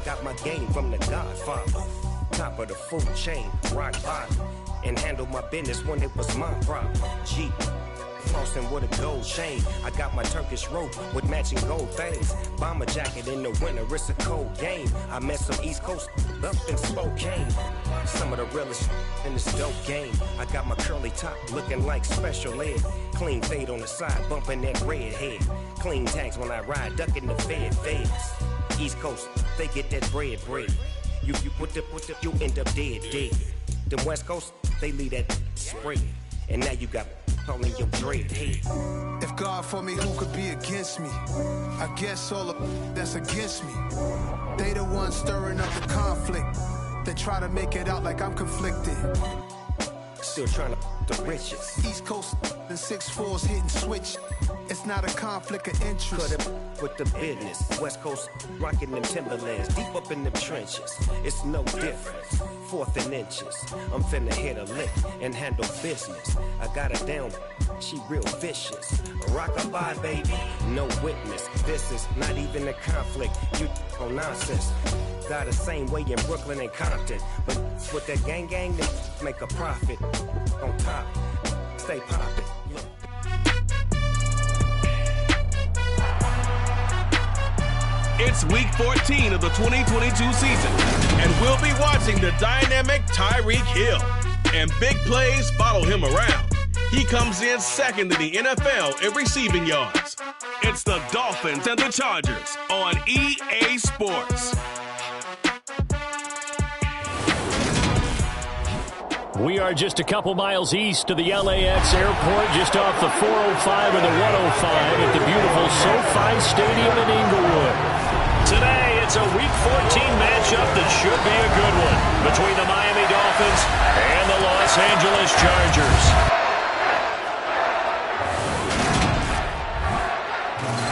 got my game from the Godfather. Top of the food chain, rock bottom. And handle my business when it was my problem. Jeep, flossing with a gold chain. I got my Turkish rope with matching gold things. Bomber jacket in the winter, it's a cold game. I met some East Coast up in Spokane. Some of the realest in this dope game. I got my curly top looking like special ed. Clean fade on the side, bumping that red head. Clean tags when I ride, ducking the feds. East Coast, they get that bread. You put the, you end up dead. Them West Coast, they leave that spread. And now you got calling your dread head. If God for me, who could be against me? I guess all of that's against me. They the ones stirring up the conflict. They try to make it out like I'm conflicted. Still trying to the riches. East Coast and 6'4s hitting switch. It's not a conflict of interest. Cut it with the business. West Coast rocking them Timberlands, deep up in them trenches. It's no difference. 4th and inches. I'm finna hit a lick and handle business. I got her down, she real vicious. Rock-a-bye, baby, no witness. This is not even a conflict. You on nonsense. Got the same way in Brooklyn and Compton. But with that gang, they make a profit. On top, stay poppin'. Look. It's week 14 of the 2022 season, and we'll be watching the dynamic Tyreek Hill. And big plays follow him around. He comes in second in the NFL in receiving yards. It's the Dolphins and the Chargers on EA Sports. We are just a couple miles east of the LAX airport, just off the 405 and the 105 at the beautiful SoFi Stadium in Inglewood. Today, it's a Week 14 matchup that should be a good one between the Miami Dolphins and the Los Angeles Chargers.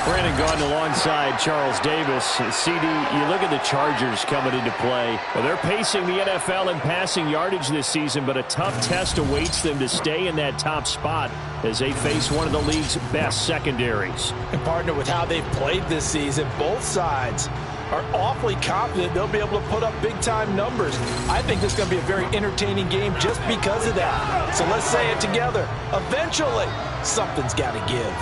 Brandon Gaudin alongside Charles Davis. CD, you look at the Chargers coming into play. Well, they're pacing the NFL in passing yardage this season, but a tough test awaits them to stay in that top spot as they face one of the league's best secondaries. And partner, with how they've played this season, both sides are awfully confident they'll be able to put up big-time numbers. I think this is going to be a very entertaining game just because of that. So let's say it together. Eventually, something's got to give.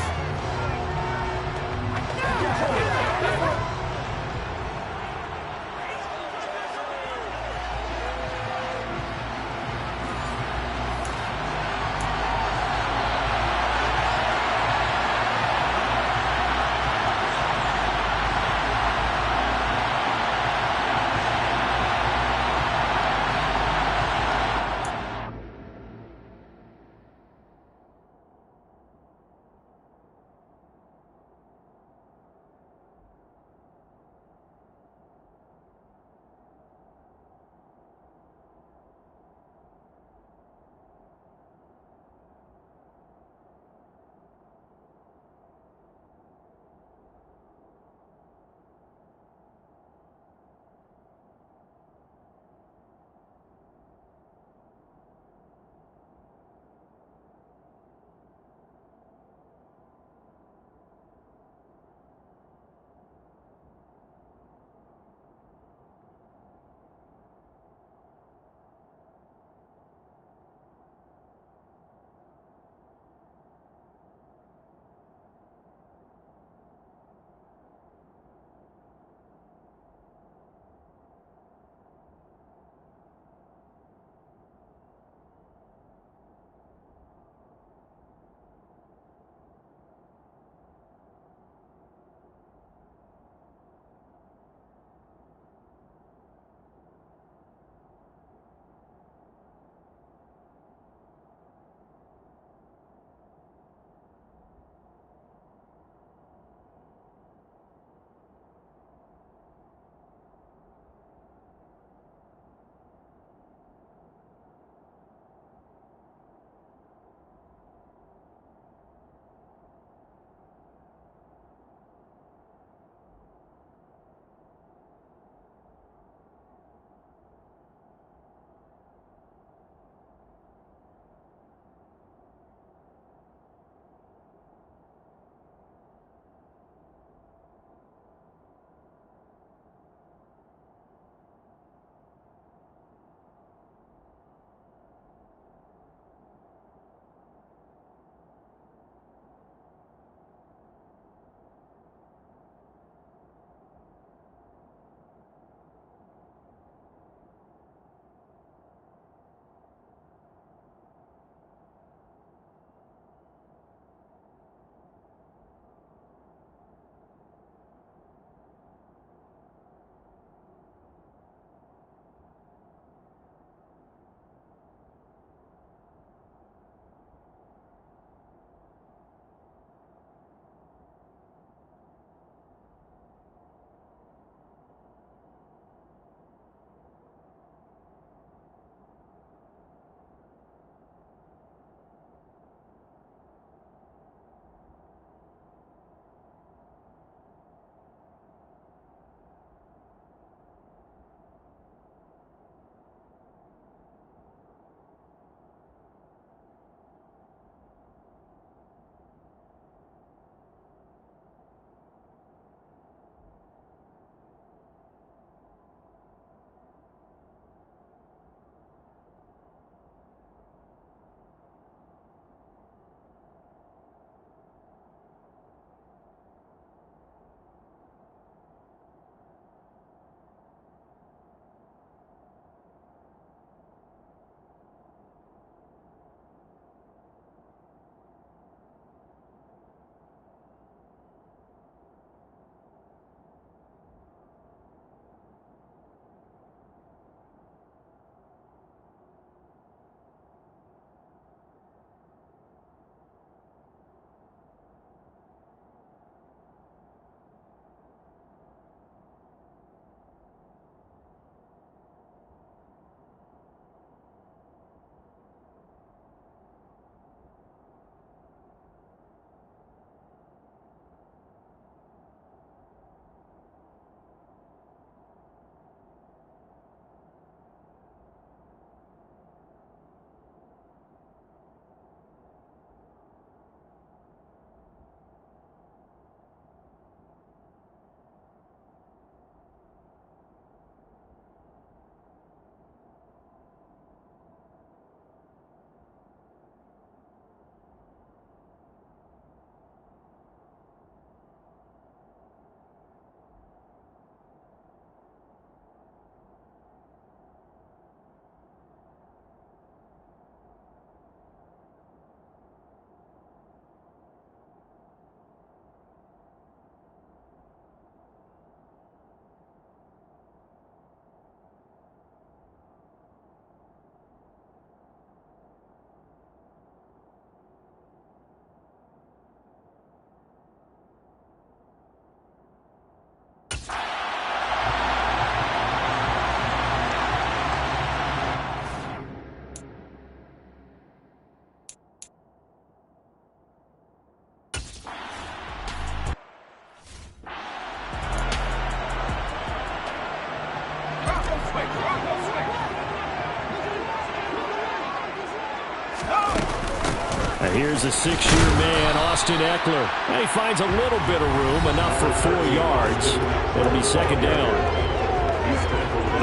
Here's a 6-year man, Austin Eckler. And he finds a little bit of room, enough for 4 yards. It'll be second down.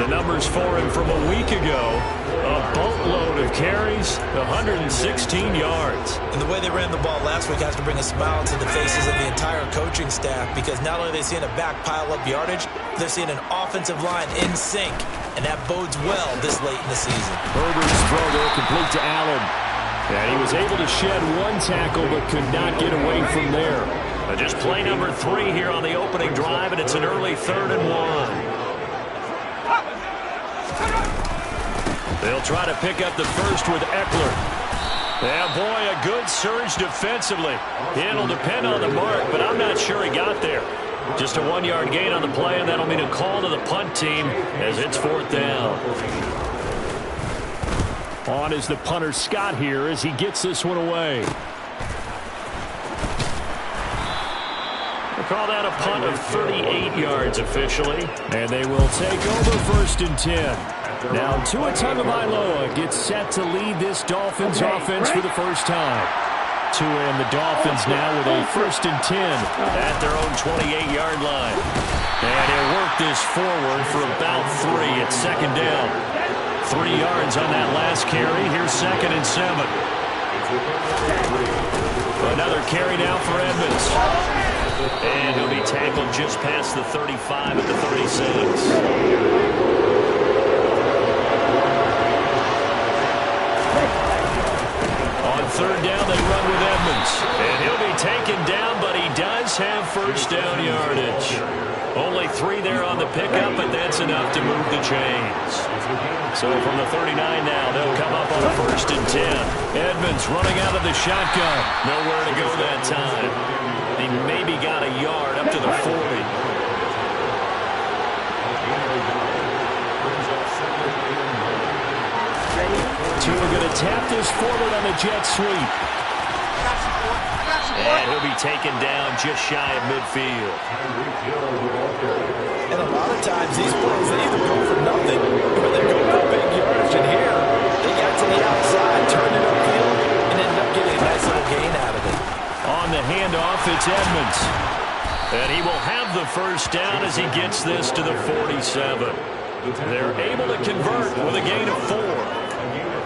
The numbers for him from a week ago. A boatload of carries, 116 yards. And the way they ran the ball last week has to bring a smile to the faces of the entire coaching staff, because not only are they seeing a back pile up yardage, they're seeing an offensive line in sync, and that bodes well this late in the season. Herbert's throw there complete to Allen. And he was able to shed 1 tackle but could not get away from there. Just play number 3 here on the opening drive, and it's an early 3rd and 1. They'll try to pick up the first with Eckler. Yeah, boy, a good surge defensively. It'll depend on the mark, but I'm not sure he got there. Just a 1-yard gain on the play, and that'll mean a call to the punt team as it's 4th down. On is the punter Scott here as he gets this one away. We'll call that a punt of 38 yards officially. And they will take over 1st and 10. Now Tua Tagovailoa gets set to lead this Dolphins offense for the first time. Tua and the Dolphins now with a 1st and 10 at their own 28-yard line. And he'll work this forward for about 3 at 2nd down. 3 yards on that last carry. Here's 2nd and 7. Another carry now for Edmonds. And he'll be tackled just past the 35 at the 36. On 3rd down, they run with Edmonds. And he'll be taken down, but he does have 1st down yardage. Only 3 there on the pickup, but that's enough to move the chains. So from the 39 now, they'll come up on a 1st and 10. Edmonds running out of the shotgun. Nowhere to go that time. He maybe got a yard up to the 40. Tua going to tap this forward on the jet sweep. And he'll be taken down just shy of midfield. And a lot of times these plays, they either go for nothing or they go for big yardage. And here, they got to the outside, turned it upfield, and ended up getting a nice little gain out of it. On the handoff, it's Edmonds. And he will have the 1st down as he gets this to the 47. They're able to convert with a gain of 4.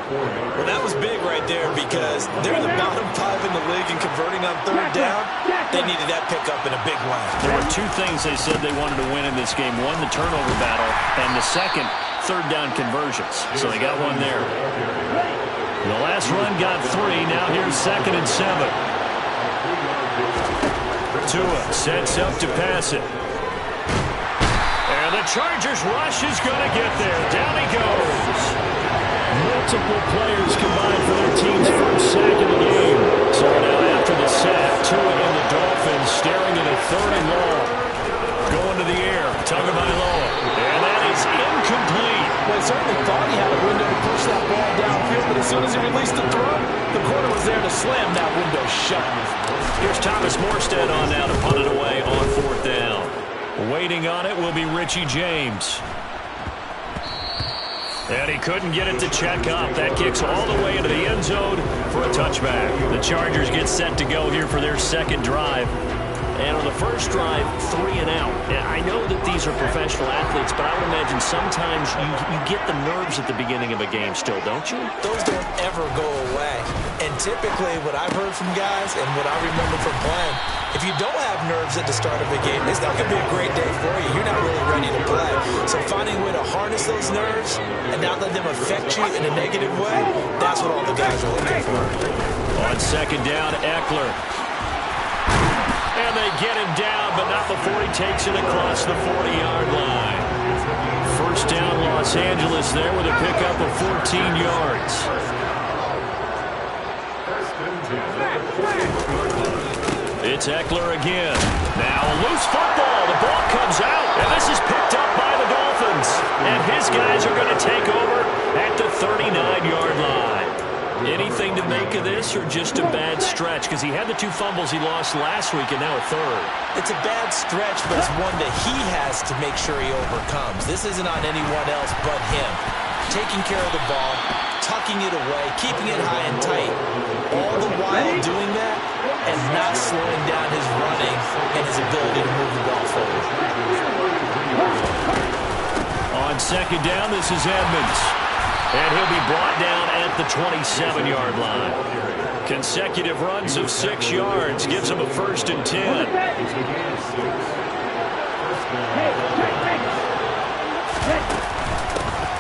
Well, that was big right there because they're the bottom 5 in the league in converting on 3rd down. They needed that pickup in a big way. There were 2 things they said they wanted to win in this game. 1, the turnover battle, and the second, 3rd down conversions. So they got 1 there. The last run got 3. Now here's 2nd and 7. Tua sets up to pass it. And the Chargers rush is going to get there. Down he goes. Multiple players combined for their team's first sack in the game. So now after the sack, Tua and the Dolphins staring at a 3rd and long. Going to the air, Tagovailoa. And that is incomplete. Well, he certainly thought he had a window to push that ball downfield, but as soon as he released the throw, the corner was there to slam that window shut. Here's Thomas Morstead on now to punt it away on 4th down. Waiting on it will be Richie James. And he couldn't get it to check up. That kicks all the way into the end zone for a touchback. The Chargers get set to go here for their 2nd drive. And on the first drive, 3 and out. And I know that these are professional athletes, but I would imagine sometimes you get the nerves at the beginning of a game still, don't you? Those don't ever go away. And typically what I've heard from guys and what I remember from playing, if you don't have nerves at the start of a game, it's not going to be a great day for you. You're not really ready to play. So finding a way to harness those nerves and not let them affect you in a negative way, that's what all the guys are looking for. On 2nd down, Eckler. And they get him down, but not before he takes it across the 40-yard line. 1st down, Los Angeles there with a pickup of 14 yards. It's Eckler again. Now a loose football. The ball comes out, and this is picked up by the Dolphins. And his guys are going to take over at the 39-yard line. Anything to make of this or just a bad stretch? Because he had the 2 fumbles he lost last week and now a 3rd. It's a bad stretch, but it's one that he has to make sure he overcomes. This isn't on anyone else but him. taking care of the ball, tucking it away, keeping it high and tight, all the while doing that and not slowing down his running and his ability to move the ball forward. On second down, this is Edmonds. And he'll be brought down at the 27-yard line. Consecutive runs of 6 yards gives him a 1st and 10.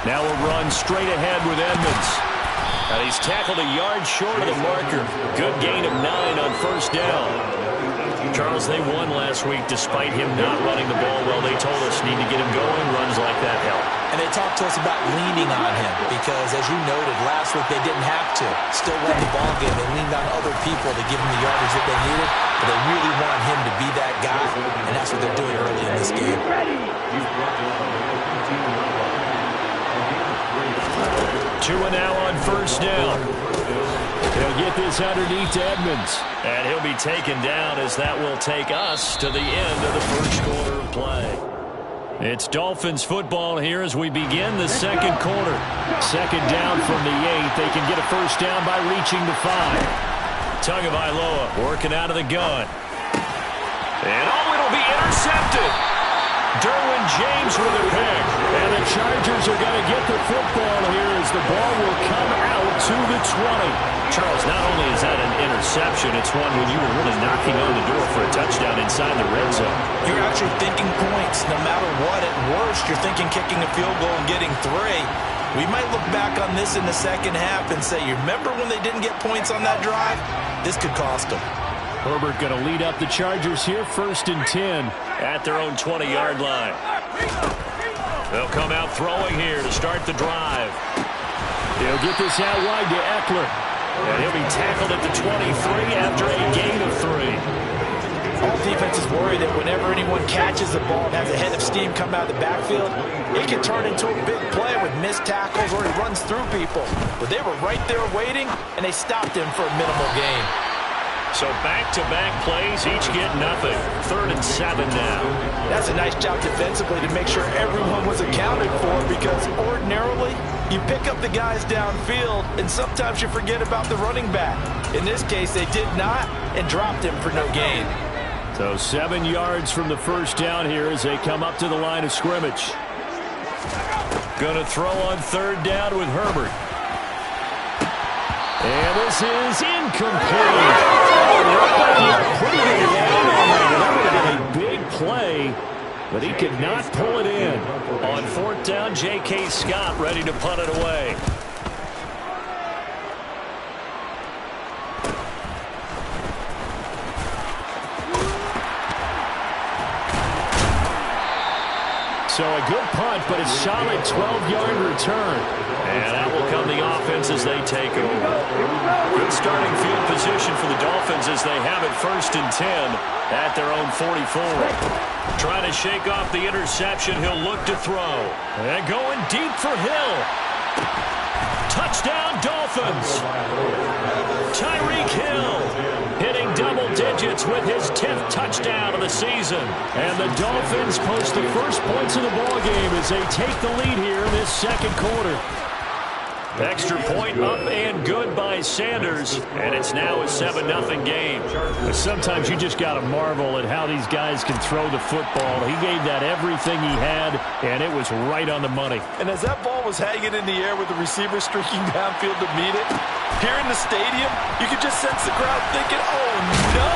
Now a run straight ahead with Edmonds. And he's tackled a yard short of the marker. Good gain of 9 on 1st down. Charles, they won last week despite him not running the ball well. They told us need to get him going. Runs like that help. And they talked to us about leaning on him because, as you noted, last week they didn't have to. Still won the ball game. They leaned on other people to give him the yardage that they needed. But they really want him to be that guy, and that's what they're doing early in this game. 2 and now on 1st down. He'll get this underneath to Edmonds. And he'll be taken down as that will take us to the end of the 1st quarter of play. It's Dolphins football here as we begin the 2nd quarter. 2nd down from the 8. They can get a 1st down by reaching the 5. Tagovailoa working out of the gun. And it'll be intercepted. Derwin James with a pick. And the Chargers are going to get the football here as the ball will come out to the 20. Charles, not only is that an interception, it's one when you were really knocking on the door for a touchdown inside the red zone. You're actually thinking points. No matter what, at worst, you're thinking kicking a field goal and getting 3. We might look back on this in the second half and say, you remember when they didn't get points on that drive? This could cost them. Herbert going to lead up the Chargers here, 1st and 10 at their own 20-yard line. They'll come out throwing here to start the drive. They'll get this out wide to Eckler. And he'll be tackled at the 23 after a gain of 3. All defenses worry that whenever anyone catches the ball and has a head of steam come out of the backfield, it can turn into a big play with missed tackles or he runs through people. But they were right there waiting, and they stopped him for a minimal gain. So back-to-back plays, each get nothing. 3rd and 7 now. That's a nice job defensively to make sure everyone was accounted for because ordinarily you pick up the guys downfield and sometimes you forget about the running back. In this case, they did not and dropped him for no gain. So 7 yards from the 1st down here as they come up to the line of scrimmage. Going to throw on 3rd down with Herbert. And this is incomplete. Pretty good line on that. That would have been a big play, but he could not pull it in. On 4th down, J.K. Scott ready to punt it away. So a good punt, but a solid 12-yard return. And that will come the offense as they take over. Good starting field position for the Dolphins as they have it 1st and 10 at their own 44. Trying to shake off the interception, he'll look to throw. And going deep for Hill. Touchdown Dolphins. Tyreek Hill hitting double digits with his 10th touchdown of the season. And the Dolphins post the first points of the ball game as they take the lead here in this 2nd quarter. Extra point up and good by Sanders, and it's now a 7-0 game. Sometimes you just got to marvel at how these guys can throw the football. He gave that everything he had, and it was right on the money. And as that ball was hanging in the air with the receiver streaking downfield to meet it, here in the stadium, you could just sense the crowd thinking, oh no!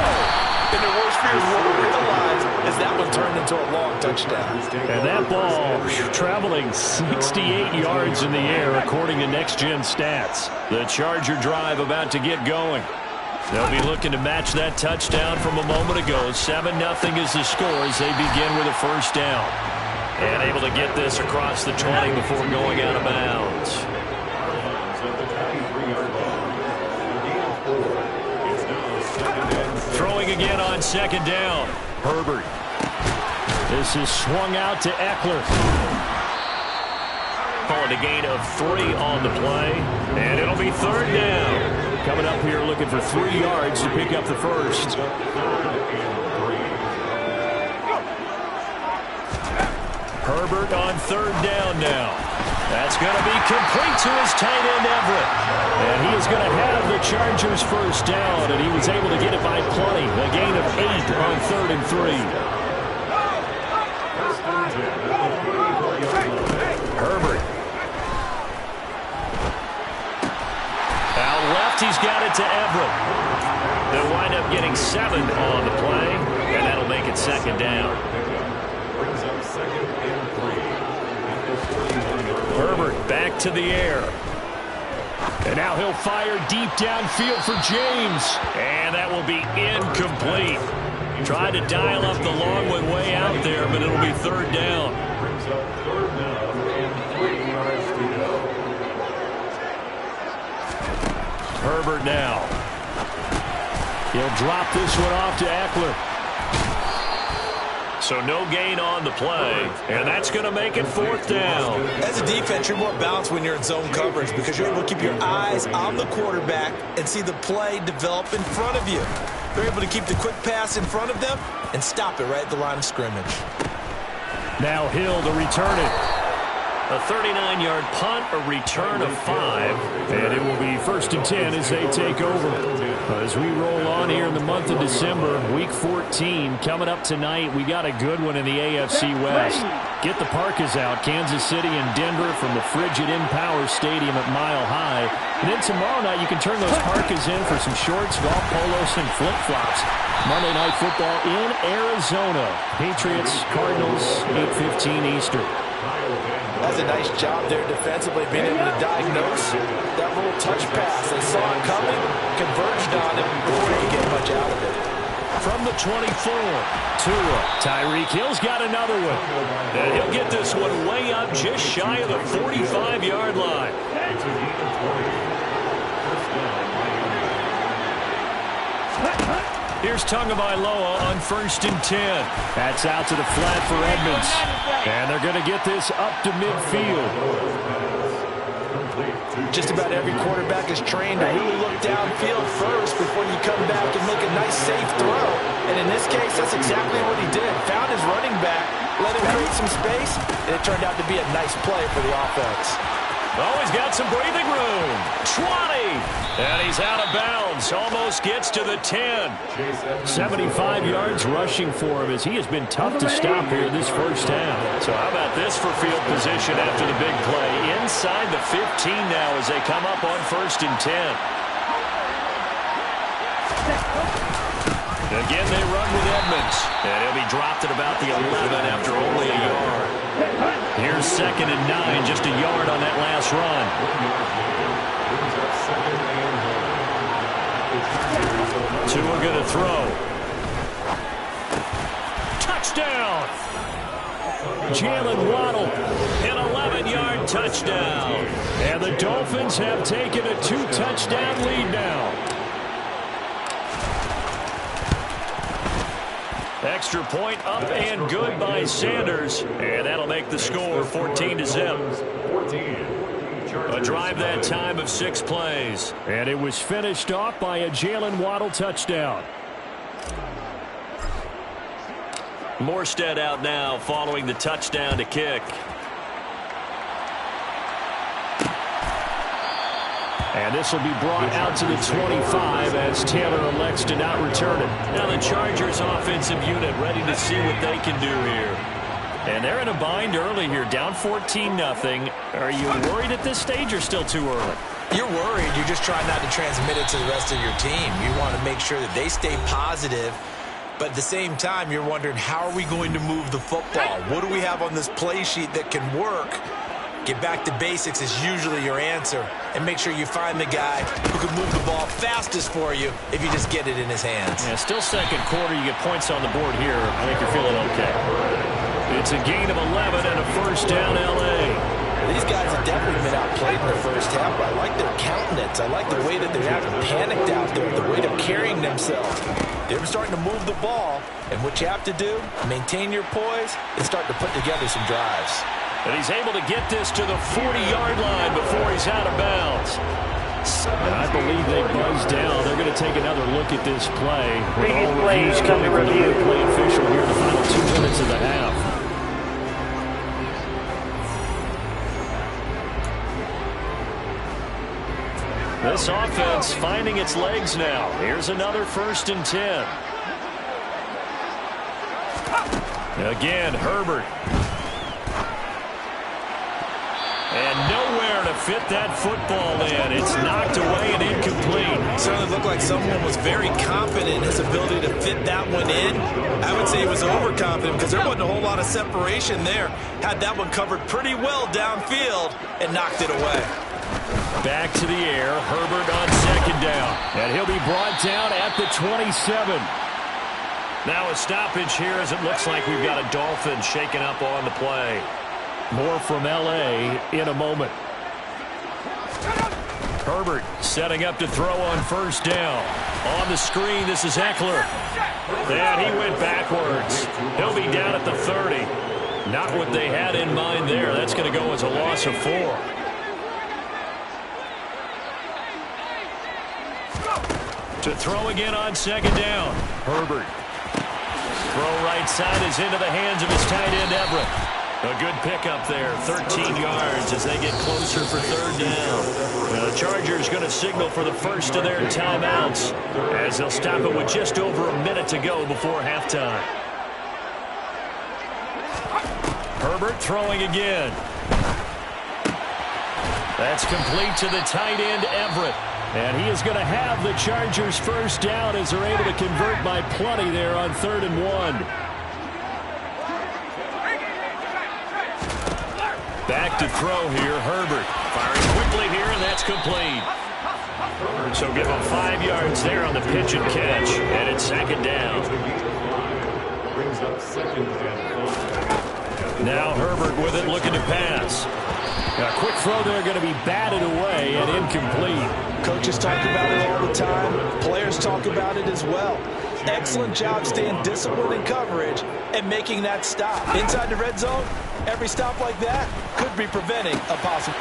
And their worst fears were realized as that one turned into a long touchdown. And that ball traveling 68 yards in the air, according to Next Gen Stats. The Charger drive about to get going. They'll be looking to match that touchdown from a moment ago. 7-0 is the score as they begin with a 1st down. And able to get this across the 20 before going out of bounds. Throwing again on 2nd down. Herbert. This is swung out to Eckler. Calling a gain of 3 on the play. And it'll be 3rd down. Coming up here looking for 3 yards to pick up the 1st. Herbert on 3rd down now. That's going to be complete to his tight end, Everett. And he is going to have the Chargers first down, and he was able to get it by plenty. A gain of 8 on 3rd and 3. Herbert. Out left, he's got it to Everett. They'll wind up getting 7 on the play, and that'll make it 2nd down. Herbert back to the air. And now he'll fire deep downfield for James. And that will be incomplete. Tried to dial up the long one way out there, but it'll be 3rd down. Herbert now. He'll drop this one off to Eckler. So no gain on the play, and that's going to make it 4th down. As a defense, you're more balanced when you're in zone coverage because you're able to keep your eyes on the quarterback and see the play develop in front of you. They're able to keep the quick pass in front of them and stop it right at the line of scrimmage. Now Hill to return it. A 39-yard punt, a return of 5, and it will be 1st and 10 as they take over. As we roll on here in the month of December, Week 14 coming up tonight. We got a good one in the AFC West. Get the parkas out, Kansas City and Denver from the frigid Empower Stadium at Mile High. And then tomorrow night you can turn those parkas in for some shorts, golf polos, and flip-flops. Monday Night Football in Arizona. Patriots, Cardinals, 8:15 Eastern. That's a nice job there defensively, being able to diagnose that little touch pass. They saw it coming, converged on it before they get much out of it. From the 24, Tua. Tyreek Hill's got another one. And he'll get this one way up just shy of the 45-yard line. Here's Tagovailoa on 1st and 10. That's out to the flat for Edmonds. And they're going to get this up to midfield. Just about every quarterback is trained to really look downfield first before you come back and make a nice, safe throw. And in this case, that's exactly what he did. Found his running back, let him create some space, and it turned out to be a nice play for the offense. Oh, he's got some breathing room. 20. And he's out of bounds. Almost gets to the 10. 75 yards rushing for him as he has been tough to stop here this first half. So how about this for field position after the big play? Inside the 15 now as they come up on 1st and 10. Again, they run with Edmonds. And he'll be dropped at about the 11 after only a yard. Here's 2nd and 9, just a yard on that last run. Tua going to throw. Touchdown! Jalen Waddle, an 11-yard touchdown. And the Dolphins have taken a 2-touchdown lead now. Extra point up and good by Sanders. And that'll make the score 14-0. A drive that time of 6 plays. And it was finished off by a Jalen Waddle touchdown. Morstead out now following the touchdown to kick. And this will be brought out to the 25 as Taylor elects to not return it. Now the Chargers offensive unit ready to see what they can do here. And they're in a bind early here, down 14-0. Are you worried at this stage or still too early? You're worried. You're just trying not to transmit it to the rest of your team. You want to make sure that they stay positive. But at the same time, you're wondering, how are we going to move the football? What do we have on this play sheet that can work? Get back to basics is usually your answer. And make sure you find the guy who can move the ball fastest for you if you just get it in his hands. Yeah, still second quarter. You get points on the board here. I think you're feeling okay. It's a gain of 11 and a first down, L.A. These guys have definitely been outplayed in the first half, but I like their countenance. I like the way that they're not panicked out there, the way they're carrying themselves. They're starting to move the ball, and what you have to do, maintain your poise and start to put together some drives. And he's able to get this to the 40-yard line before he's out of bounds. And I believe they buzzed down. They're going to take another look at this play. With all reviews coming from the replay official here in the final 2 minutes of the half. This offense finding its legs now. Here's another 1st and 10. Again, Herbert. And nowhere to fit that football in. It's knocked away and incomplete. Certainly looked like someone was very confident in his ability to fit that one in. I would say he was overconfident because there wasn't a whole lot of separation there. Had that one covered pretty well downfield and knocked it away. Back to the air. Herbert on 2nd down. And he'll be brought down at the 27. Now a stoppage here as it looks like we've got a Dolphin shaken up on the play. More from L.A. in a moment. Herbert setting up to throw on 1st down. On the screen, this is Eckler. And he went backwards. He'll be down at the 30. Not what they had in mind there. That's going to go as a loss of 4. To throw again on 2nd down. Herbert. Throw right side is into the hands of his tight end, Everett. A good pickup there, 13 yards as they get closer for 3rd down. Now the Chargers going to signal for the first of their timeouts as they'll stop it with just over a minute to go before halftime. Herbert throwing again. That's complete to the tight end, Everett. And he is going to have the Chargers 1st down as they're able to convert by plenty there on 3rd and 1. Back to throw here, Herbert. Firing quickly here, and that's complete. So give him 5 yards there on the pitch and catch, and it's 2nd down. Now Herbert with it, looking to pass. A quick throw there, going to be batted away and incomplete. Coaches talk about it all the time. Players talk about it as well. Excellent job staying disciplined in coverage and making that stop. Inside the red zone, every stop like that could be preventing a possible.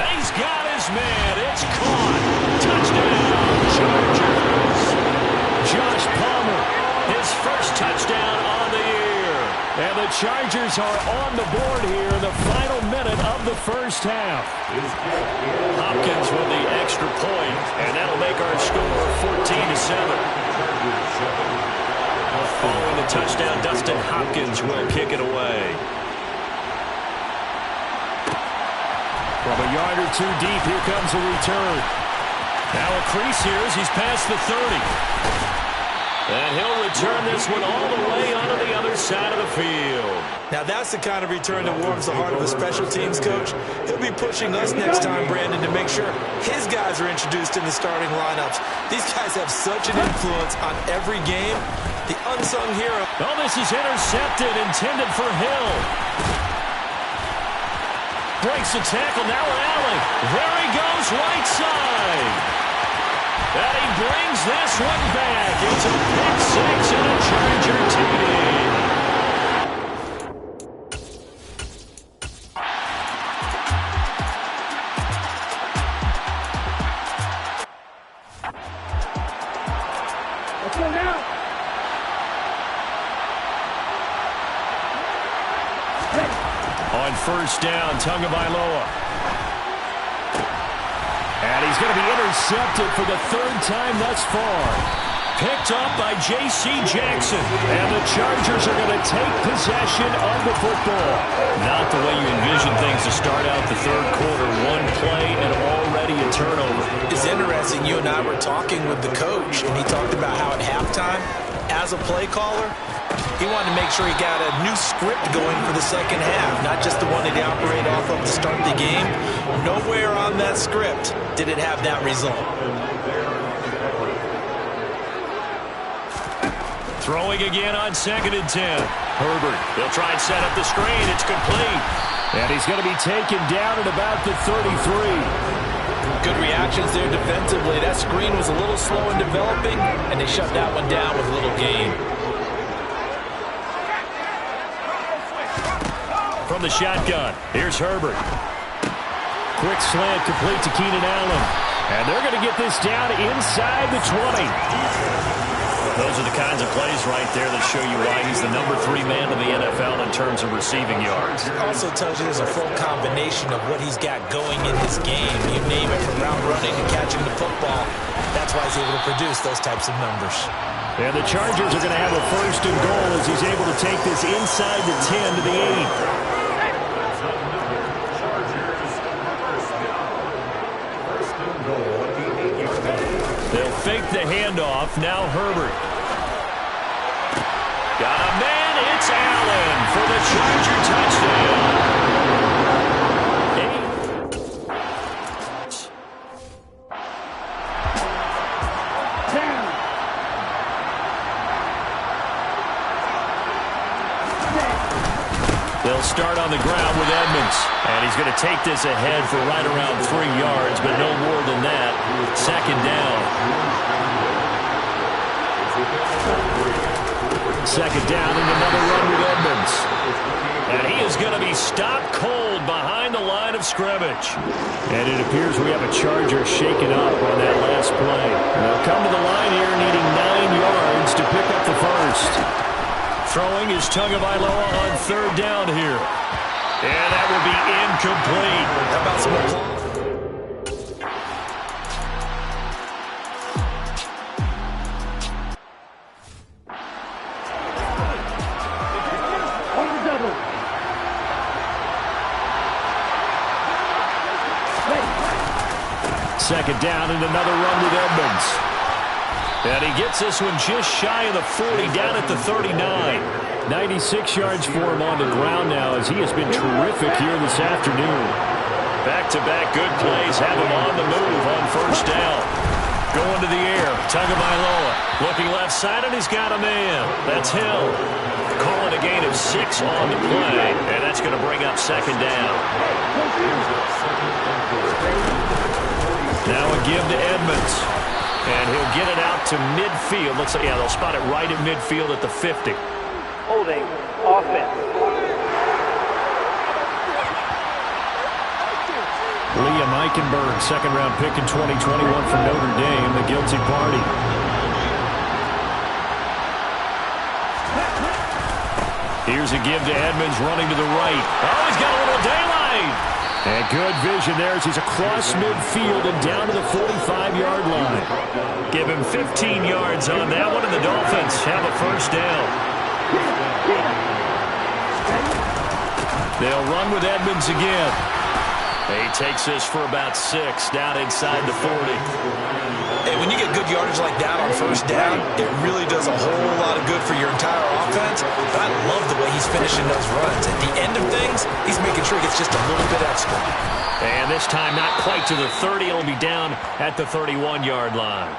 He's got his man. It's caught. Touchdown, Chargers. Josh Palmer, his 1st touchdown on the year. And the Chargers are on the board here in the final minute of the 1st half. Hopkins with the extra point, and that'll make our score 14-7. Following the touchdown, Dustin Hopkins will kick it away. From a yard or 2 deep, here comes a return. Now a crease here as he's past the 30. And he'll return this one all the way onto the other side of the field. Now that's the kind of return that warms the heart of a special teams coach. He'll be pushing us next time, Brandon, to make sure his guys are introduced in the starting lineups. These guys have such an influence on every game. The unsung hero. Oh, this is intercepted, intended for Hill. Breaks the tackle, now Allen. There he goes, right side. And he brings this one back. It's a pick 6 and a Charger TD. Let's go now. On 1st down, Tagovailoa. And he's going to be intercepted for the 3rd time thus far. Picked up by J.C. Jackson. And the Chargers are going to take possession of the football. Not the way you envision things to start out the 3rd quarter. One play and already a turnover. It's interesting. You and I were talking with the coach, and he talked about how at halftime, as a play caller, he wanted to make sure he got a new script going for the 2nd half, not just the one that he operated off of to start the game. Nowhere on that script did it have that result. Throwing again on 2nd and 10. Herbert, they'll try and set up the screen. It's complete. And he's going to be taken down at about the 33. Good reactions there defensively. That screen was a little slow in developing, and they shut that one down with a little gain. From the shotgun, here's Herbert. Quick slant complete to Keenan Allen. And they're going to get this down inside the 20. Those are the kinds of plays right there that show you why he's the #3 man in the NFL in terms of receiving yards. It also tells you there's a full combination of what he's got going in his game. You name it, from route running to catching the football. That's why he's able to produce those types of numbers. And the Chargers are going to have a 1st and goal as he's able to take this inside the 10 to the 8. They'll fake the handoff. Now Herbert. Got a man. It's Allen for the Charger touchdown. They'll start on the ground with Edmonds. And he's going to take this ahead for right around 3 yards, but no more than that. 2nd down. 2nd down and another run with Edmonds. And he is going to be stopped cold behind the line of scrimmage. And it appears we have a Charger shaken up on that last play. They'll come to the line here needing 9 yards to pick up the 1st. Throwing is Tagovailoa on 3rd down here. And that will be incomplete. How about some more? Second down and another run with Edmonds. And he gets this one just shy of the 40, down at the 39. 96 yards for him on the ground now as he has been terrific here this afternoon. Back-to-back good plays have him on the move on 1st down. Going to the air, Tagovailoa looking left side, and he's got a man. That's Hill. Calling a gain of 6 on the play, and that's going to bring up 2nd down. Now a give to Edmonds. And he'll get it out to midfield. Looks like, yeah, they'll spot it right at midfield at the 50. Holding offense. Liam Eichenberg, 2nd-round pick in 2021 from Notre Dame, the guilty party. Here's a give to Edmonds running to the right. Oh, he's got a little daylight. And good vision there as he's across midfield and down to the 45-yard line. Give him 15 yards on that one, and the Dolphins have a 1st down. They'll run with Edmonds again. He takes this for about 6 down inside the 40. Hey, when you get good yardage like that on 1st down, it really does a whole lot of good for your entire offense. But I love the way he's finishing those runs. At the end of things, he's making sure he gets just a little bit extra. And this time not quite to the 30. It'll be down at the 31-yard line.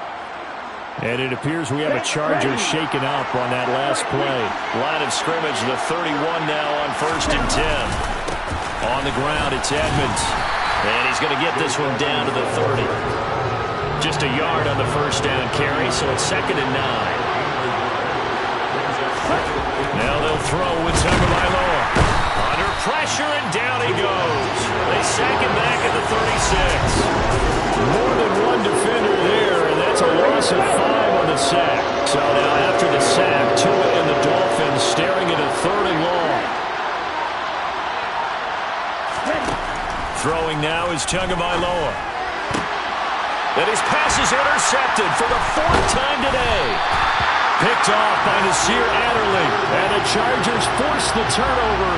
And it appears we have a Charger shaken up on that last play. Line of scrimmage, the 31 now on 1st and 10. On the ground, it's Edmonds. And he's going to get this one down to the 30. Just a yard on the 1st down carry, so it's 2nd and 9. Now they'll throw with Tagovailoa. Under pressure, and down he goes. They sack him back at the 36. More than one defender there, and that's a loss of 5 on the sack. So now after the sack, Tua and the Dolphins staring at a 3rd and long. Throwing now is Tagovailoa. And his pass is intercepted for the 4th time today. Picked off by Nasir Adderley. And the Chargers force the turnover.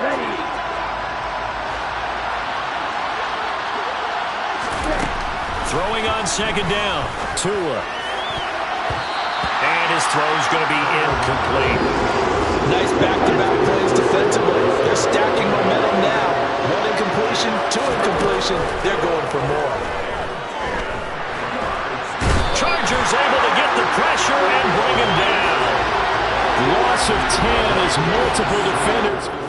Ready. Throwing on 2nd down. Tua. And his throw's going to be incomplete. Nice back-to-back plays defensively. They're stacking momentum now. 1 incompletion, 2 incompletion. They're going for more. Chargers able to get the pressure and bring him down. Loss of 10 as multiple defenders.